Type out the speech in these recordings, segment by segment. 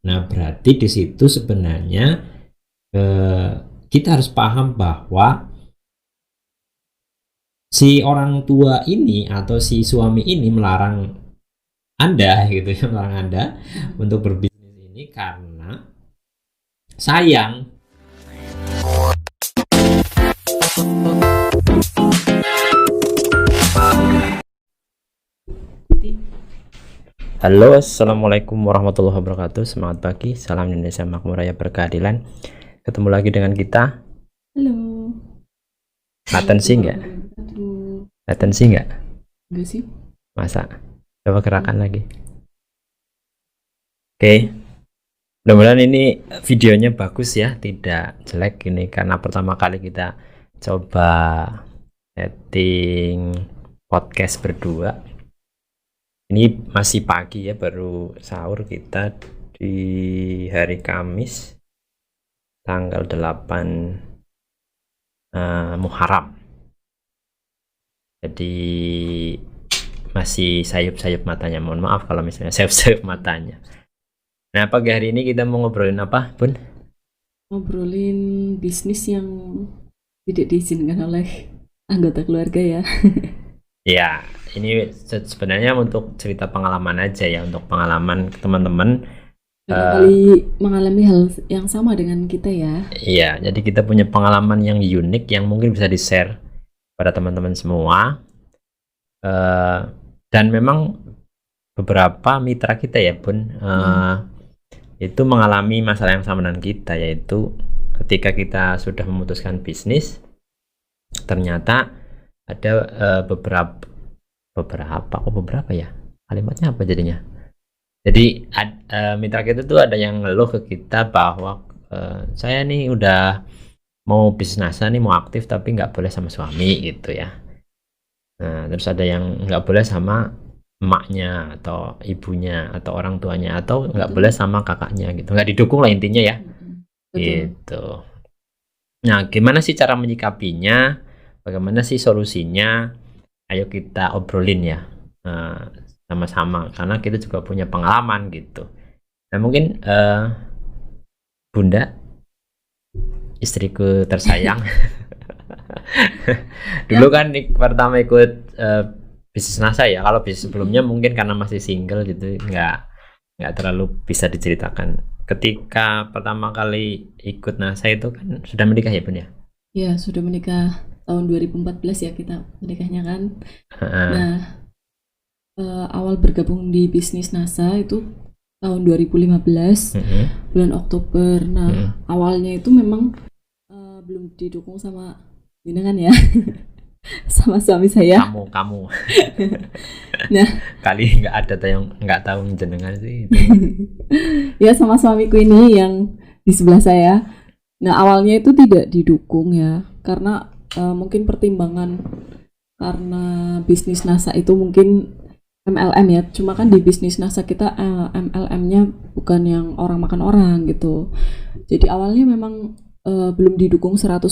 Nah, berarti di situ sebenarnya kita harus paham bahwa si orang tua ini atau si suami ini melarang Anda gitu ya, melarang Anda untuk berbisnis ini karena sayang. Halo, assalamualaikum warahmatullahi wabarakatuh. Semangat pagi, salam Indonesia makmur raya berkeadilan. Ketemu lagi dengan kita. Halo. Latensi nggak? Latensi nggak? Enggak sih. Masa? Coba gerakan lagi. Oke. Mudah-mudahan ini videonya bagus ya, tidak jelek ini karena pertama kali kita coba setting podcast berdua. Ini masih pagi ya, baru sahur kita di hari Kamis tanggal 8 Muharram. Jadi masih sayup-sayup matanya. Mohon maaf kalau misalnya sayup-sayup matanya. Nah, pagi hari ini kita mau ngobrolin apa, Bun? Ngobrolin bisnis yang tidak diizinkan oleh anggota keluarga ya. Ya, ini sebenarnya untuk cerita pengalaman aja ya, untuk pengalaman teman-teman. Barangkali mengalami hal yang sama dengan kita ya. Iya, jadi kita punya pengalaman yang unik yang mungkin bisa di-share pada teman-teman semua. Dan memang beberapa mitra kita ya, Bun, itu mengalami masalah yang sama dengan kita, yaitu ketika kita sudah memutuskan bisnis, ternyata ada beberapa ya, kalimatnya apa jadinya? Jadi mitra kita tuh ada yang ngeluh ke kita bahwa saya nih udah mau bisnis NASA nih, mau aktif tapi nggak boleh sama suami gitu ya. Nah, terus ada yang nggak boleh sama emaknya atau ibunya atau orang tuanya, atau nggak boleh sama kakaknya gitu, nggak didukung lah intinya ya. Betul. Gitu. Nah, gimana sih cara menyikapinya, bagaimana sih solusinya, ayo kita obrolin ya sama-sama, karena kita juga punya pengalaman gitu. Nah, mungkin Bunda, istriku tersayang, dulu kan pertama ikut bisnis NASA ya. Kalau bisnis sebelumnya mungkin karena masih single gitu, nggak terlalu bisa diceritakan. Ketika pertama kali ikut NASA itu kan sudah menikah ya, Bun ya? Ya, sudah menikah tahun 2014 ya kita menikahnya kan. Nah, awal bergabung di bisnis NASA itu tahun 2015, bulan Oktober. Nah, awalnya itu memang belum didukung sama jenengan ya. Sama suami saya. Kamu Nah, kali nggak ada yang nggak tahu jenengan sih. ya sama suamiku ini yang di sebelah saya. Nah, awalnya itu tidak didukung ya, karena mungkin pertimbangan karena bisnis NASA itu mungkin MLM ya. Cuma kan di bisnis NASA kita MLM-nya bukan yang orang makan orang gitu. Jadi awalnya memang belum didukung 100%.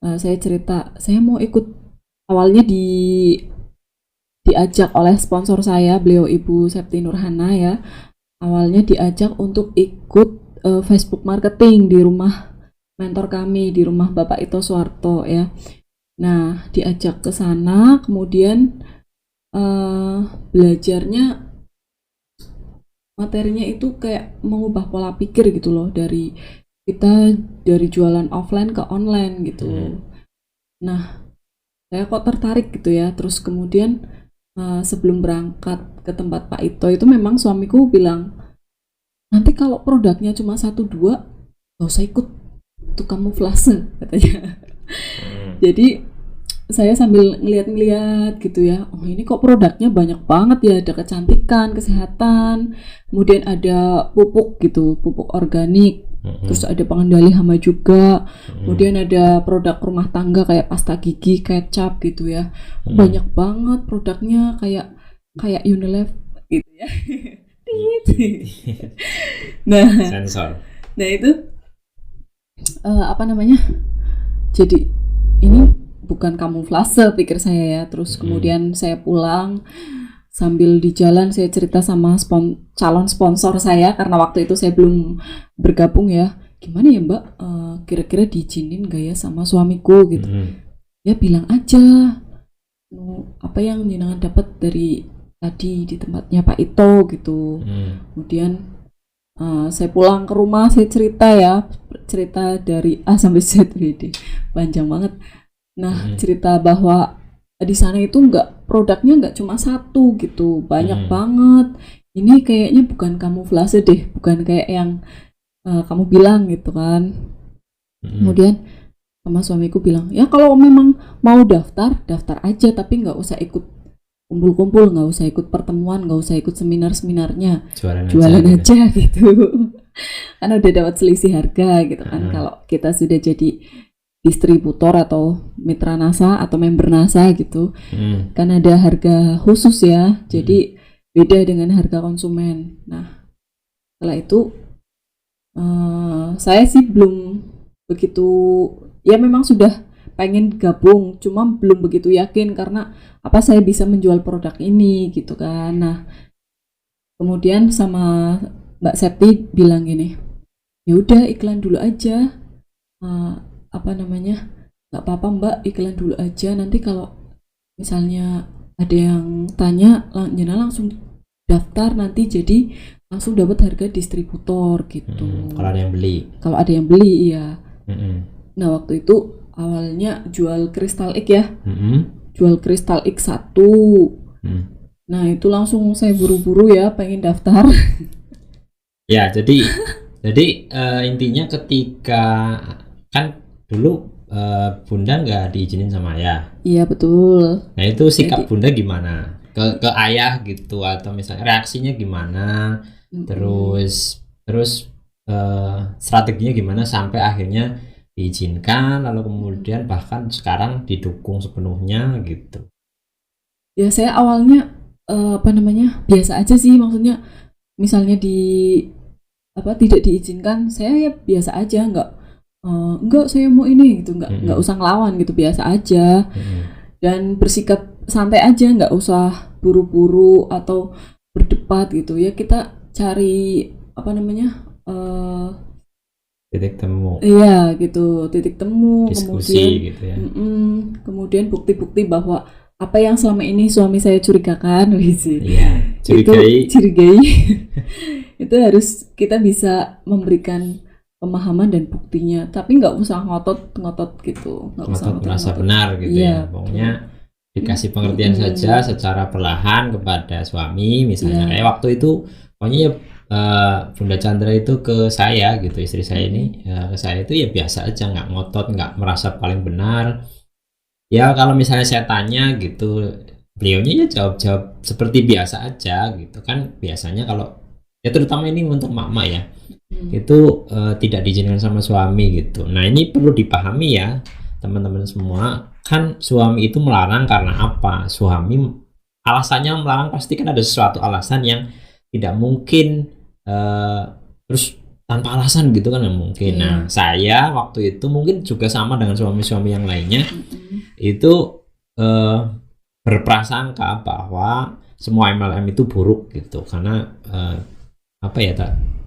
Saya cerita, saya mau ikut, awalnya diajak oleh sponsor saya, beliau Ibu Septi Nurhana ya. Awalnya diajak untuk ikut Facebook marketing di rumah mentor kami, di rumah Bapak Ito Suwarto ya. Nah, diajak ke sana, kemudian belajarnya materinya itu kayak mengubah pola pikir gitu loh, dari jualan offline ke online gitu. Nah, saya kok tertarik gitu ya. Terus kemudian sebelum berangkat ke tempat Pak Ito itu memang suamiku bilang, nanti kalau produknya cuma 1-2 gak usah ikut, itu kamuflase katanya. Jadi saya sambil ngeliat gitu ya, oh ini kok produknya banyak banget ya, ada kecantikan, kesehatan, kemudian ada pupuk gitu, pupuk organik, terus ada pengendali hama juga, kemudian ada produk rumah tangga kayak pasta gigi, kecap gitu ya. Banyak banget produknya, kayak Unilever gitu ya. Nah, Sensor. nah itu apa namanya? Jadi ini bukan kamuflase pikir saya ya. Terus kemudian saya pulang, sambil di jalan saya cerita sama calon sponsor saya, karena waktu itu saya belum bergabung ya. Gimana ya Mbak, kira-kira diizinin gak ya sama suamiku gitu. Ya bilang aja apa yang jenengan dapat dari tadi di tempatnya Pak Ito gitu. Kemudian saya pulang ke rumah, saya cerita dari A sampai Z, panjang banget. Nah, cerita bahwa di sana itu produknya nggak cuma satu gitu, banyak banget. Ini kayaknya bukan kamuflase deh, bukan kayak yang kamu bilang gitu kan. Kemudian sama suamiku bilang, ya kalau memang mau daftar aja, tapi nggak usah ikut kumpul-kumpul, nggak usah ikut pertemuan, nggak usah ikut seminar-seminarnya, jualan aja gitu. Karena udah dapat selisih harga gitu kan. Kalau kita sudah jadi distributor atau mitra NASA atau member NASA gitu, kan ada harga khusus ya, jadi beda dengan harga konsumen. Nah, setelah itu saya sih belum begitu, ya memang sudah pengen gabung, cuma belum begitu yakin karena apa saya bisa menjual produk ini gitu kan. Nah, kemudian sama Mbak Septi bilang gini, ya udah iklan dulu aja. Nggak apa-apa Mbak, iklan dulu aja, nanti kalau misalnya ada yang tanya langsung daftar, nanti jadi langsung dapat harga distributor gitu. Kalau ada yang beli iya. Nah, waktu itu awalnya jual Crystal X ya, jual Crystal X 1. Nah, itu langsung saya buru-buru ya pengen daftar. Ya, jadi intinya ketika kan dulu Bunda nggak diizinin sama ayah. Iya betul. Nah itu sikap Bunda gimana ke ayah gitu, atau misalnya reaksinya gimana, terus strateginya gimana sampai akhirnya diizinkan, lalu kemudian bahkan sekarang didukung sepenuhnya gitu. Ya saya awalnya biasa aja sih, maksudnya misalnya tidak diizinkan, saya ya biasa aja, enggak saya mau ini gitu, enggak usah ngelawan gitu, biasa aja. Dan bersikap santai aja, enggak usah buru-buru atau berdebat gitu ya, kita cari titik temu. Iya gitu, titik temu, diskusi kemudian gitu ya. Kemudian bukti-bukti bahwa apa yang selama ini suami saya curigakan, curigai itu harus kita bisa memberikan pemahaman dan buktinya, tapi nggak usah ngotot gitu, nggak usah merasa benar gitu ya. Pokoknya dikasih pengertian saja secara perlahan kepada suami, misalnya kayak waktu itu pokoknya Bunda Chandra itu ke saya gitu, istri saya ini ke saya itu ya biasa aja, nggak ngotot, nggak merasa paling benar ya. Kalau misalnya saya tanya gitu, beliaunya ya jawab seperti biasa aja gitu kan. Biasanya kalau ya terutama ini untuk mama ya, itu tidak diizinkan sama suami gitu. Nah ini perlu dipahami ya teman-teman semua, kan suami itu melarang karena apa? Suami alasannya melarang pasti kan ada sesuatu alasan yang tidak mungkin terus tanpa alasan gitu kan, yang mungkin. Nah saya waktu itu mungkin juga sama dengan suami-suami yang lainnya, itu berprasangka bahwa semua MLM itu buruk gitu, karena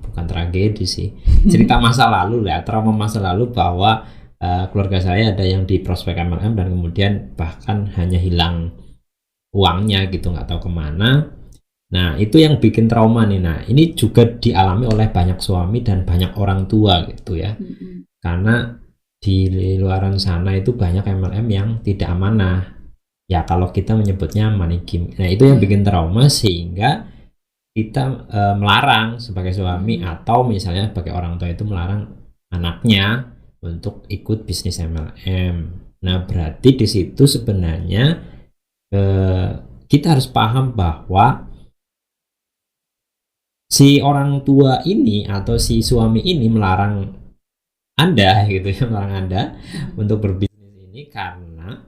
bukan tragedi sih, cerita masa lalu lah, trauma masa lalu bahwa keluarga saya ada yang di prospek MLM dan kemudian bahkan hanya hilang uangnya gitu, nggak tahu kemana. Nah itu yang bikin trauma nih. Nah ini juga dialami oleh banyak suami dan banyak orang tua gitu ya, karena di luaran sana itu banyak MLM yang tidak amanah ya, kalau kita menyebutnya money game. Nah itu yang bikin trauma sehingga kita melarang sebagai suami atau misalnya sebagai orang tua itu melarang anaknya untuk ikut bisnis MLM. Nah berarti di situ sebenarnya kita harus paham bahwa si orang tua ini atau si suami ini melarang Anda gitu ya, melarang Anda untuk berbisnis ini karena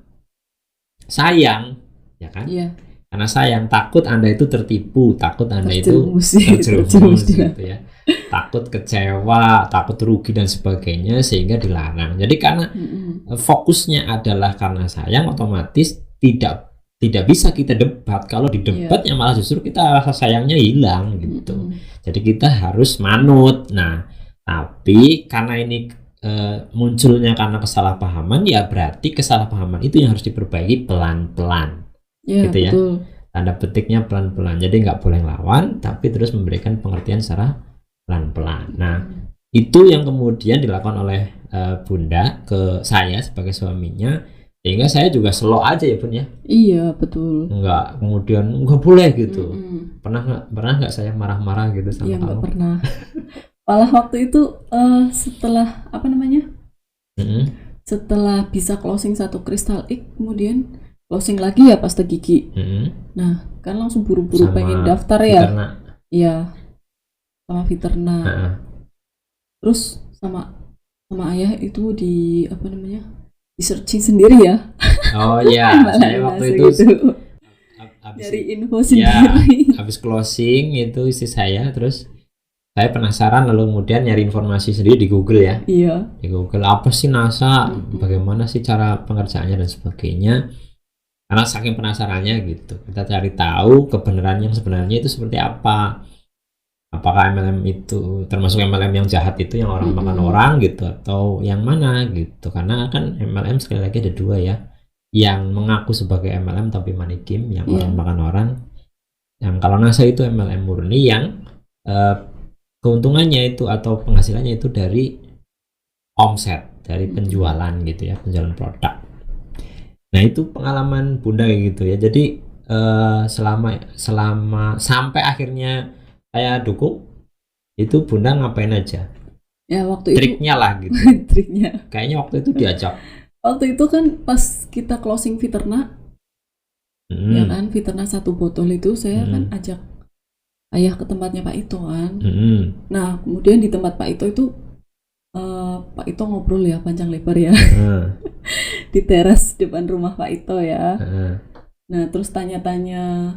sayang, ya kan? Iya. Karena sayang, takut Anda itu tertipu, takut Anda itu terjerumus gitu ya, takut kecewa, takut rugi dan sebagainya, sehingga dilarang. Jadi karena fokusnya adalah karena sayang, otomatis tidak tidak bisa kita debat. Kalau di debat ya malah justru kita rasa sayangnya hilang gitu. Jadi kita harus manut. Nah, tapi karena ini munculnya karena kesalahpahaman, ya berarti kesalahpahaman itu yang harus diperbaiki pelan-pelan. Gitu ya. Betul. Tanda petiknya pelan-pelan. Jadi nggak boleh lawan, tapi terus memberikan pengertian secara pelan-pelan. Nah, itu yang kemudian dilakukan oleh Bunda ke saya sebagai suaminya, sehingga saya juga slow aja ya Bun ya. Iya betul. Nggak kemudian nggak boleh gitu. Pernah nggak saya marah-marah gitu sama Iya kamu? nggak pernah. Malah waktu itu setelah setelah bisa closing satu Crystal X, kemudian closing lagi ya pasta gigi. Nah kan langsung buru-buru pengen daftar ya. Iya sama Viterna. Terus sama ayah itu di di searching sendiri ya. Oh iya, saya waktu itu gitu. Dari info sendiri. Habis closing itu istri saya, terus saya penasaran lalu kemudian nyari informasi sendiri di Google ya. Iya. Di Google apa sih NASA, bagaimana sih cara pengerjaannya dan sebagainya. Karena saking penasarannya gitu, kita cari tahu kebenaran yang sebenarnya itu seperti apa. Apakah MLM itu termasuk MLM yang jahat itu yang orang makan orang gitu, atau yang mana gitu. Karena kan MLM sekali lagi ada dua ya, yang mengaku sebagai MLM tapi money game, yang orang makan orang. Yang kalau NASA itu MLM murni yang keuntungannya itu atau penghasilannya itu dari omset, dari penjualan gitu ya, penjualan produk. Nah itu pengalaman Bunda kayak gitu ya. Jadi selama sampai akhirnya saya dukung, itu Bunda ngapain aja? Ya waktu triknya itu, lah gitu. Triknya. Kayaknya waktu itu diajak. Waktu itu kan pas kita closing Viterna, ya kan Viterna 1 botol itu saya kan ajak ayah ke tempatnya Pak Ito kan. Nah kemudian di tempat Pak Ito itu Pak Ito ngobrol ya panjang lebar ya di teras depan rumah Pak Ito ya. Nah terus tanya-tanya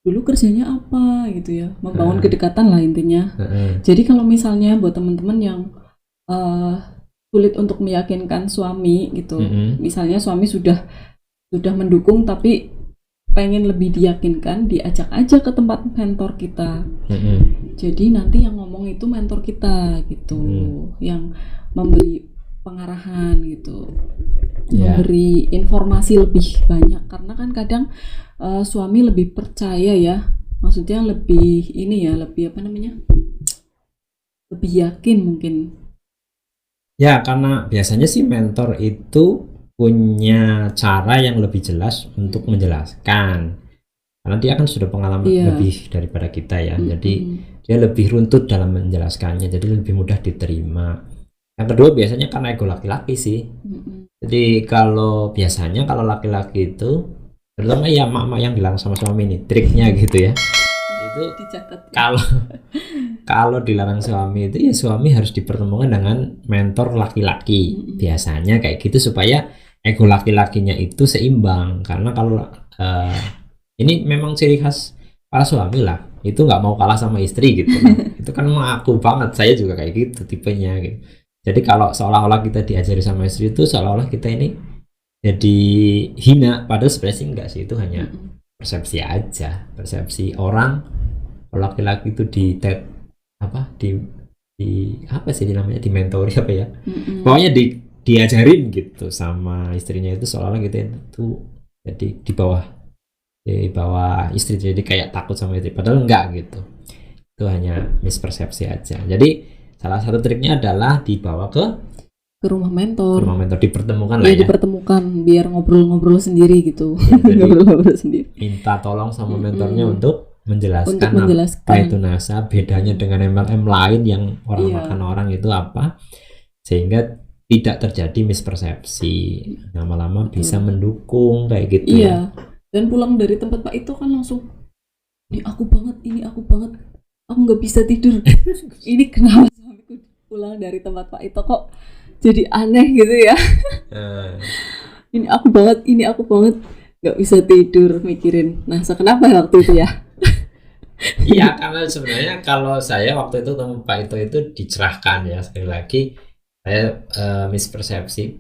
dulu kerjanya apa gitu ya, membangun kedekatan lah intinya. Jadi kalau misalnya buat teman-teman yang sulit untuk meyakinkan suami gitu, misalnya suami sudah mendukung tapi pengen lebih diyakinkan, diajak aja ke tempat mentor kita. Jadi nanti yang ngomong itu mentor kita gitu, yang memberi pengarahan gitu, memberi informasi lebih banyak. Karena kan kadang suami lebih percaya ya, maksudnya lebih lebih yakin mungkin. Ya karena biasanya sih mentor itu punya cara yang lebih jelas untuk menjelaskan, karena dia kan sudah pengalaman lebih daripada kita ya. Jadi dia lebih runtut dalam menjelaskannya, jadi lebih mudah diterima. Yang kedua biasanya karena ego laki-laki sih. Jadi kalau biasanya kalau laki-laki itu, terutama ya mak-mak yang bilang sama suami ini triknya gitu ya, itu kalau dilarang suami itu ya suami harus dipertemukan dengan mentor laki-laki. Biasanya kayak gitu supaya ego laki-lakinya itu seimbang. Karena kalau ini memang ciri khas para suami lah, itu nggak mau kalah sama istri gitu kan. Itu kan mengaku banget, saya juga kayak gitu tipenya gitu. Jadi kalau seolah-olah kita diajari sama istri itu seolah-olah kita ini jadi hina, padahal sebenarnya sih enggak sih, itu hanya persepsi aja, persepsi orang. Laki-laki itu di apa sih namanya, di mentori apa ya, pokoknya diajarin gitu sama istrinya itu seolah-olah kita itu jadi di bawah istri, jadi kayak takut sama istri, padahal enggak gitu. Itu hanya mispersepsi aja. Jadi salah satu triknya adalah dibawa ke rumah mentor, dipertemukan lah ya, dipertemukan biar ngobrol-ngobrol sendiri gitu. Ngobrol-ngobrol sendiri, minta tolong sama mentornya untuk menjelaskan apa itu NASA, bedanya dengan MLM lain yang orang makan orang itu apa, sehingga tidak terjadi mispersepsi, lama-lama bisa mendukung kayak gitu ya. Dan pulang dari tempat Pak itu kan langsung ini aku banget, aku nggak bisa tidur. Ini kenapa suamiku pulang dari tempat Pak itu kok jadi aneh gitu ya. Ini aku banget nggak bisa tidur mikirin NASA kenapa waktu itu ya. Iya, karena sebenarnya kalau saya waktu itu temu Pak itu dicerahkan ya, sekali lagi saya mispersepsi,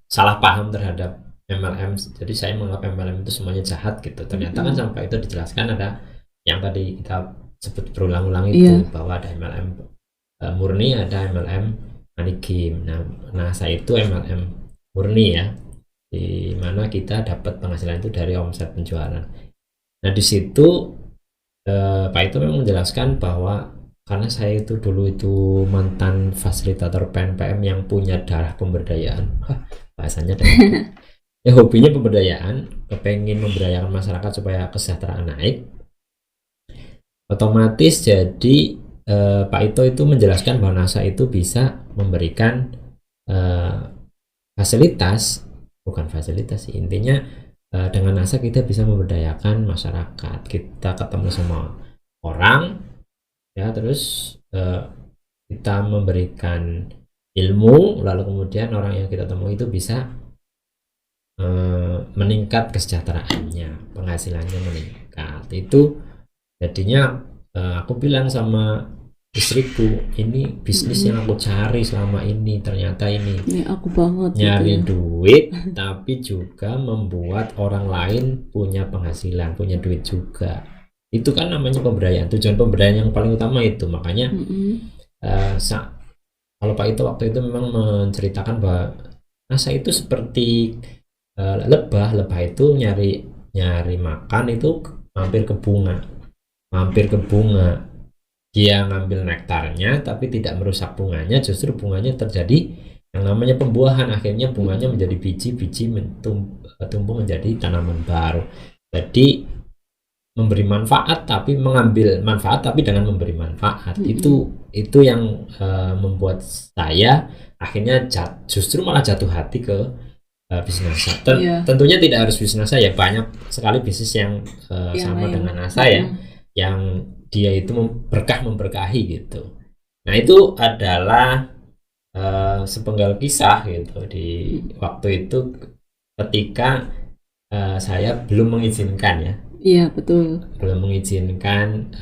salah paham terhadap MLM, jadi saya menganggap MLM itu semuanya jahat gitu. Ternyata kan sampai itu dijelaskan ada yang tadi kita sebut berulang-ulang itu, bahwa ada MLM murni, ada MLM money game. Nah saya itu MLM murni ya, di mana kita dapat penghasilan itu dari omset penjualan. Nah di situ Pak itu memang menjelaskan bahwa karena saya itu dulu itu mantan fasilitator PNPM yang punya darah pemberdayaan. Bahasanya ya, hobinya pemberdayaan, kepengen memberdayakan masyarakat supaya kesejahteraan naik. Otomatis jadi Pak Ito itu menjelaskan bahwa NASA itu bisa memberikan fasilitas, bukan fasilitas sih, intinya dengan NASA kita bisa memberdayakan masyarakat. Kita ketemu sama orang ya, terus kita memberikan ilmu, lalu kemudian orang yang kita temui itu bisa meningkat kesejahteraannya, penghasilannya meningkat. Itu jadinya aku bilang sama istriku, ini bisnis yang aku cari selama ini, ternyata ini aku banget nyari gitu ya. duit tapi juga membuat orang lain punya penghasilan, punya duit juga. Itu kan namanya pemberdayaan, tujuan pemberdayaan yang paling utama itu. Makanya kalau Pak itu waktu itu memang menceritakan bahwa NASA itu seperti lebah itu nyari makan, itu mampir ke bunga, dia ngambil nektarnya tapi tidak merusak bunganya, justru bunganya terjadi yang namanya pembuahan, akhirnya bunganya menjadi biji tumbuh menjadi tanaman baru. Jadi memberi manfaat tapi mengambil manfaat tapi dengan memberi manfaat. Itu yang membuat saya akhirnya justru malah jatuh hati ke bisnis NASA. Tentunya tidak harus bisnis NASA ya, banyak sekali bisnis yang sama dengan NASA ya, yang dia itu memberkahi gitu. Nah itu adalah sepenggal kisah gitu di waktu itu ketika saya belum mengizinkan ya. Iya betul. Belum mengizinkan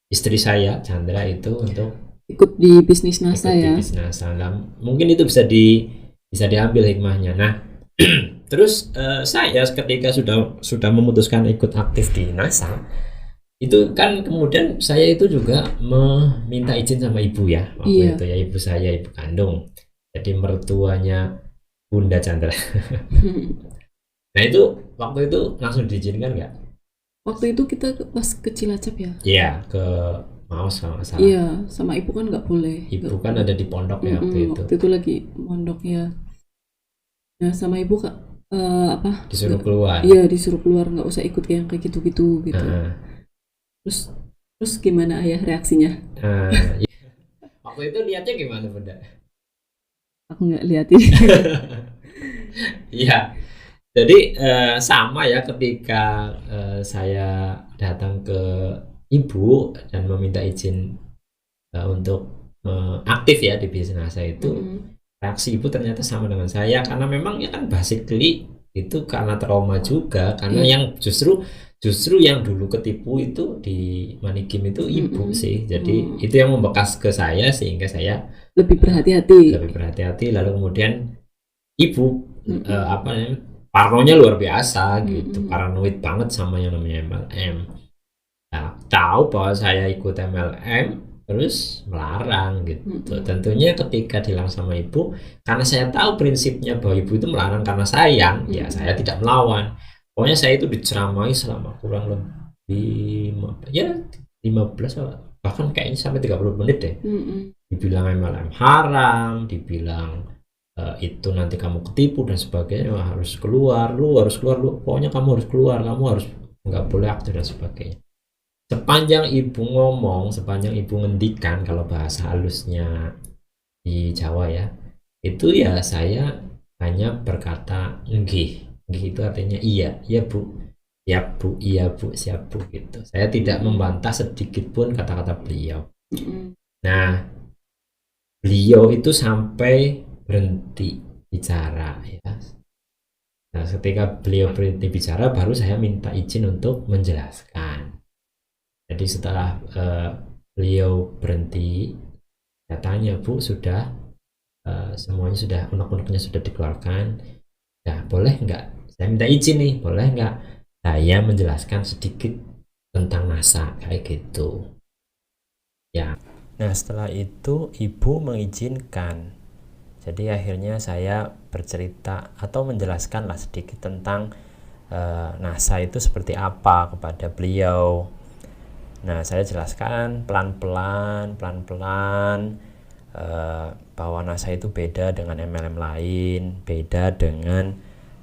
istri saya Chandra itu untuk ikut di bisnis NASA ya. Di bisnis NASA. Nah, mungkin itu bisa diambil hikmahnya. Nah, terus saya ketika sudah memutuskan ikut aktif di NASA, itu kan kemudian saya itu juga meminta izin sama ibu ya waktu itu ya, ibu saya, ibu kandung, jadi mertuanya Bunda Chandra. Nah itu waktu itu langsung diizinkan nggak? Waktu itu kita pas ke Cilacap ya? Iya, ke Maus kalau nggak salah. Iya, sama ibu kan nggak boleh. Ibu kan ada di pondok ya waktu itu. Waktu itu lagi pondok ya. Nah sama ibu kak disuruh keluar. Iya disuruh keluar, nggak usah ikut yang kayak gitu-gitu gitu. Terus gimana ayah reaksinya? Waktu itu lihatnya gimana Bunda? Aku nggak liatin. Iya. Jadi sama ya, ketika saya datang ke ibu dan meminta izin untuk aktif ya di bisnis NASA itu, reaksi ibu ternyata sama dengan saya, karena memang ya kan basically itu karena trauma juga, karena yang justru yang dulu ketipu itu di money game itu ibu sih. Jadi itu yang membekas ke saya sehingga saya lebih berhati-hati. Lalu kemudian ibu parnonya luar biasa gitu, paranoid banget sama yang namanya MLM. Nah, tahu bahwa saya ikut MLM terus melarang gitu. Tentunya ketika dilarang sama ibu, karena saya tahu prinsipnya bahwa ibu itu melarang karena sayang, ya saya tidak melawan. Pokoknya saya itu diceramai selama kurang lebih 15 bahkan kayaknya sampai 30 menit deh. Dibilang MLM haram, dibilang itu nanti kamu ketipu dan sebagainya, harus keluar, pokoknya kamu harus keluar, kamu harus nggak boleh aktif dan sebagainya. Sepanjang ibu ngomong, sepanjang ibu ngendikan, kalau bahasa halusnya di Jawa ya, itu ya saya hanya berkata nggih itu artinya iya bu, ya bu, iya bu, siap bu gitu. Saya tidak membantah sedikit pun kata-kata beliau. Nah beliau itu sampai berhenti bicara ya. Nah ketika beliau berhenti bicara, baru saya minta izin untuk menjelaskan. Jadi setelah beliau berhenti, saya tanya, Bu, sudah semuanya sudah, unek-uneknya sudah dikeluarkan? Ya, boleh nggak? Saya minta izin nih, boleh nggak saya menjelaskan sedikit tentang NASA kayak gitu. Ya. Nah, setelah itu ibu mengizinkan. Jadi akhirnya saya bercerita atau menjelaskan lah sedikit tentang NASA itu seperti apa kepada beliau. Nah, saya jelaskan pelan-pelan bahwa NASA itu beda dengan MLM lain, beda dengan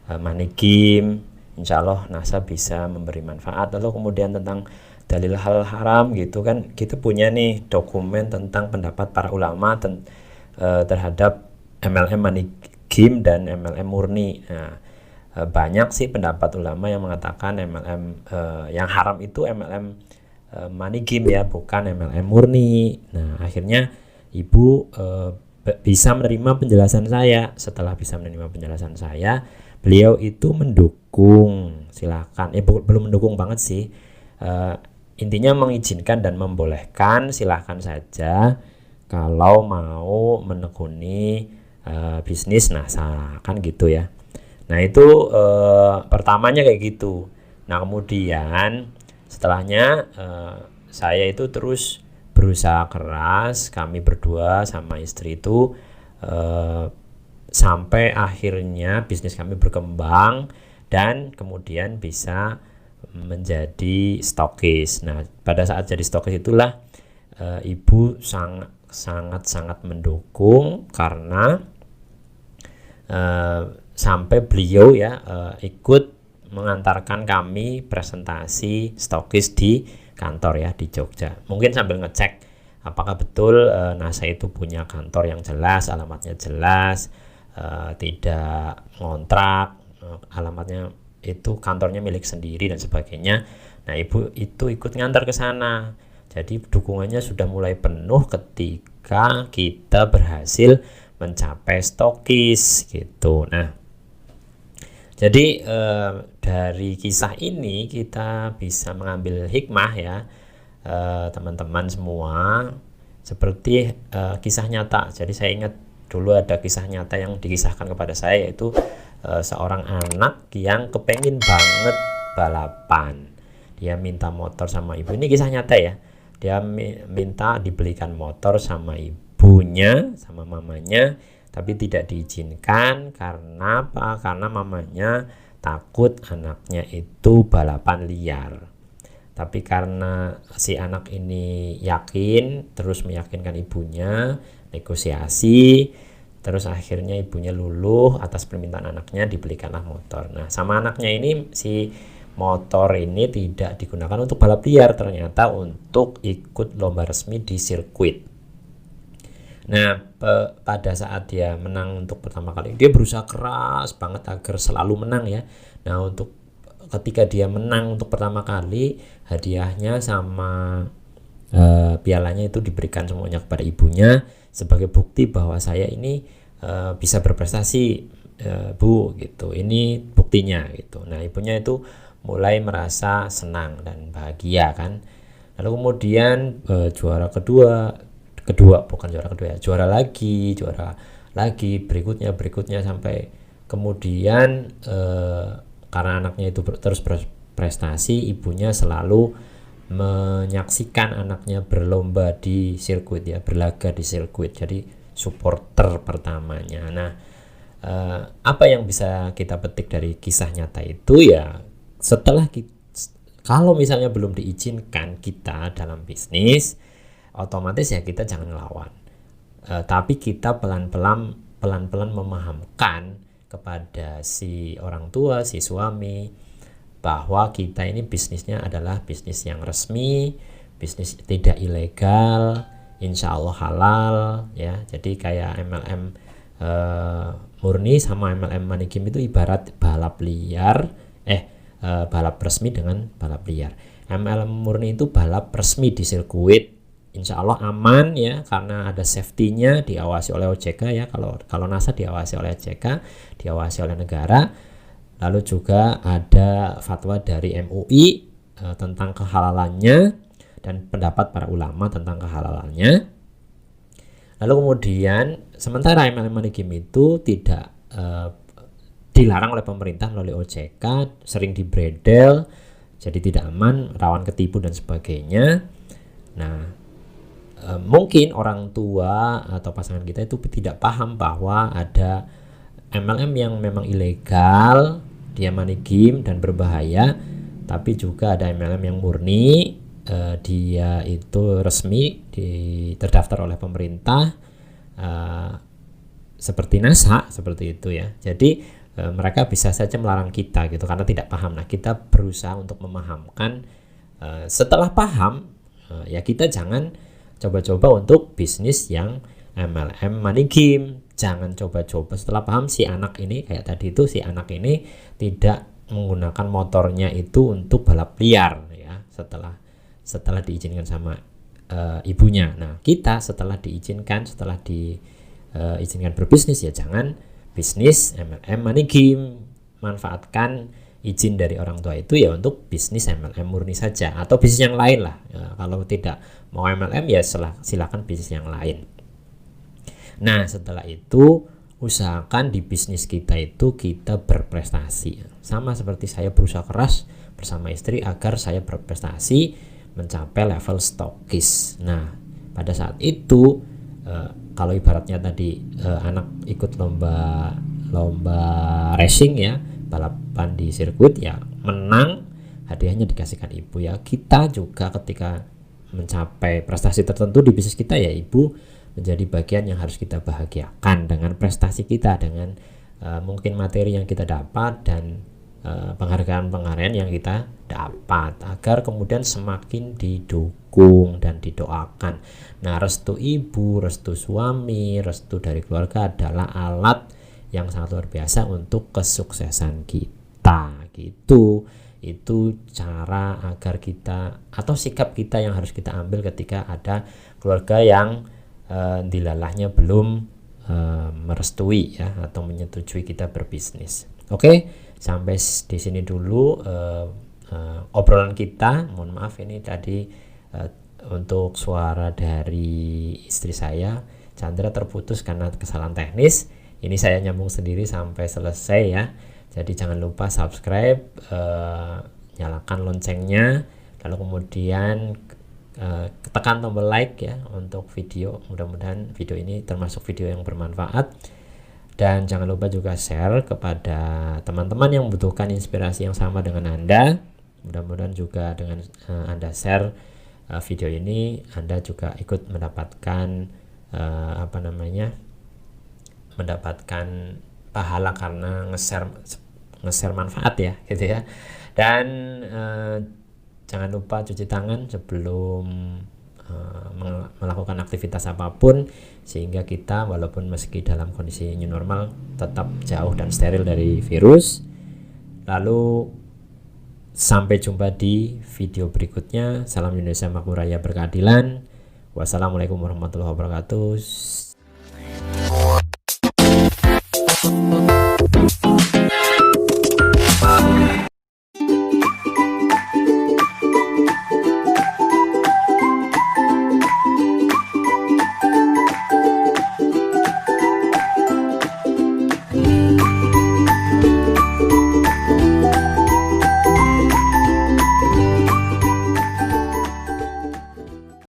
money game. Insya Allah NASA bisa memberi manfaat. Lalu kemudian tentang dalil halal haram gitu kan, kita punya nih dokumen tentang pendapat para ulama terhadap MLM money game dan MLM murni. Nah, banyak sih pendapat ulama yang mengatakan MLM yang haram itu MLM money game ya, bukan MLM murni. Nah, akhirnya ibu bisa menerima penjelasan saya. Setelah bisa menerima penjelasan saya, beliau itu mendukung, silakan. Belum mendukung banget sih. Intinya mengizinkan dan membolehkan, silahkan saja kalau mau menekuni bisnis NASA kan gitu ya. Nah itu pertamanya kayak gitu. Nah kemudian setelahnya saya itu terus berusaha keras, kami berdua sama istri itu sampai akhirnya bisnis kami berkembang dan kemudian bisa menjadi stokis. Nah, pada saat jadi stokis itulah ibu sangat mendukung karena sampai beliau ya ikut mengantarkan kami presentasi stokis di kantor ya di Jogja. Mungkin sambil ngecek apakah betul NASA itu punya kantor yang jelas, alamatnya jelas, tidak ngontrak, alamatnya itu kantornya milik sendiri dan sebagainya. Nah, ibu itu ikut ngantar ke sana. Jadi dukungannya sudah mulai penuh ketika kita berhasil mencapai stokis gitu. Nah, jadi dari kisah ini kita bisa mengambil hikmah ya teman-teman semua, seperti kisah nyata. Jadi saya ingat dulu ada kisah nyata yang dikisahkan kepada saya, yaitu seorang anak yang kepengen banget balapan. Dia minta motor sama ibu. Ini kisah nyata ya. Dia minta dibelikan motor sama ibunya, sama mamanya, tapi tidak diizinkan. Karena apa? Karena mamanya takut anaknya itu balapan liar. Tapi karena si anak ini yakin, terus meyakinkan ibunya, negosiasi, terus akhirnya ibunya luluh atas permintaan anaknya, dibelikanlah motor. Nah, sama anaknya ini si motor ini tidak digunakan untuk balap liar, ternyata untuk ikut lomba resmi di sirkuit. Nah, pada saat dia menang untuk pertama kali, dia berusaha keras banget agar selalu menang ya. Nah, untuk ketika dia menang untuk pertama kali, hadiahnya sama pialanya itu diberikan semuanya kepada ibunya sebagai bukti bahwa saya ini bisa berprestasi, Bu gitu. Ini buktinya gitu. Nah, ibunya itu mulai merasa senang dan bahagia kan. Lalu kemudian juara juara lagi berikutnya sampai kemudian karena anaknya itu terus berprestasi, ibunya selalu menyaksikan anaknya berlomba di sirkuit ya, berlaga di sirkuit, jadi supporter pertamanya. Nah, apa yang bisa kita petik dari kisah nyata itu ya, setelah kalau misalnya belum diizinkan kita dalam bisnis, otomatis ya kita jangan ngelawan, tapi kita pelan-pelan memahamkan kepada si orang tua, si suami, bahwa kita ini bisnisnya adalah bisnis yang resmi, bisnis tidak ilegal, insya Allah halal ya. Jadi kayak MLM murni sama MLM money game itu ibarat balap liar, balap resmi dengan balap liar. MLM murni itu balap resmi di sirkuit, insya Allah aman ya, karena ada safety-nya, diawasi oleh OJK ya. Kalau NASA diawasi oleh OJK, diawasi oleh negara. Lalu juga ada fatwa dari MUI tentang kehalalannya dan pendapat para ulama tentang kehalalannya. Lalu kemudian sementara MLM money game itu dilarang oleh pemerintah melalui OJK, sering dibredel, jadi tidak aman, rawan ketipu dan sebagainya. Nah, mungkin orang tua atau pasangan kita itu tidak paham bahwa ada MLM yang memang ilegal, dia money game dan berbahaya, tapi juga ada MLM yang murni, dia itu resmi terdaftar oleh pemerintah, seperti NASA, seperti itu ya. Jadi mereka bisa saja melarang kita gitu karena tidak paham. Nah, kita berusaha untuk memahamkan. Setelah paham, ya kita jangan coba-coba untuk bisnis yang MLM money game. Jangan coba-coba. Setelah paham, si anak ini kayak tadi itu, si anak ini tidak menggunakan motornya itu untuk balap liar ya, setelah diizinkan sama ibunya. Nah, kita setelah diizinkan, izinkan berbisnis, ya jangan bisnis MLM money game. Manfaatkan izin dari orang tua itu ya untuk bisnis MLM murni saja, atau bisnis yang lain lah ya. Kalau tidak mau MLM ya silakan bisnis yang lain. Nah, setelah itu usahakan di bisnis kita itu kita berprestasi. Sama seperti saya berusaha keras bersama istri agar saya berprestasi mencapai level stokis. Nah, pada saat itu kalau ibaratnya tadi anak ikut lomba racing ya, balapan di sirkuit ya, menang hadiahnya dikasihkan ibu ya. Kita juga ketika mencapai prestasi tertentu di bisnis kita ya, ibu menjadi bagian yang harus kita bahagiakan dengan prestasi kita, dengan mungkin materi yang kita dapat dan penghargaan yang kita dapat, agar kemudian semakin didukung dan didoakan. Nah, restu ibu, restu suami, restu dari keluarga adalah alat yang sangat luar biasa untuk kesuksesan kita gitu. Itu cara agar kita, atau sikap kita yang harus kita ambil ketika ada keluarga yang dilalahnya belum merestui ya, atau menyetujui kita berbisnis. Oke, sampai di sini dulu obrolan kita. Mohon maaf ini tadi untuk suara dari istri saya, Chandra, terputus karena kesalahan teknis. Ini saya nyambung sendiri sampai selesai ya. Jadi jangan lupa subscribe, nyalakan loncengnya, lalu kemudian tekan tombol like ya untuk video. Mudah-mudahan video ini termasuk video yang bermanfaat. Dan jangan lupa juga share kepada teman-teman yang membutuhkan inspirasi yang sama dengan Anda. Mudah-mudahan juga dengan Anda share video ini, Anda juga ikut mendapatkan mendapatkan pahala karena nge-share manfaat ya gitu ya. Dan jangan lupa cuci tangan sebelum melakukan aktivitas apapun, sehingga kita walaupun meski dalam kondisi new normal tetap jauh dan steril dari virus. Lalu sampai jumpa di video berikutnya. Salam Indonesia Makmur Raya Berkeadilan. Wassalamualaikum warahmatullahi wabarakatuh.